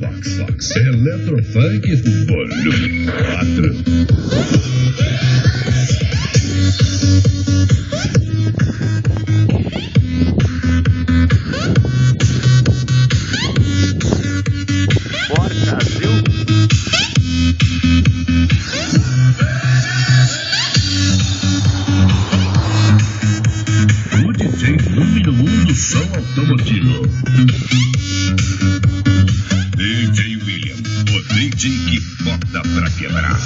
Ultravox. Eletrofunk volume 4. Número 1 do som automotivo. DJ William, o DJ que bota pra quebrar.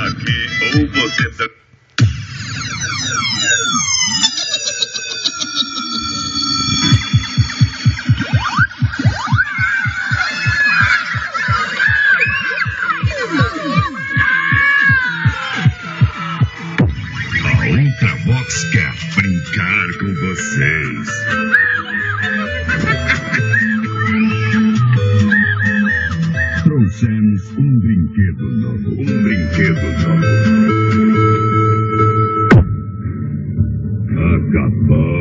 Aqui ou você tá... Ultravox quer brincar com vocês. Trouxemos um brinquedo novo.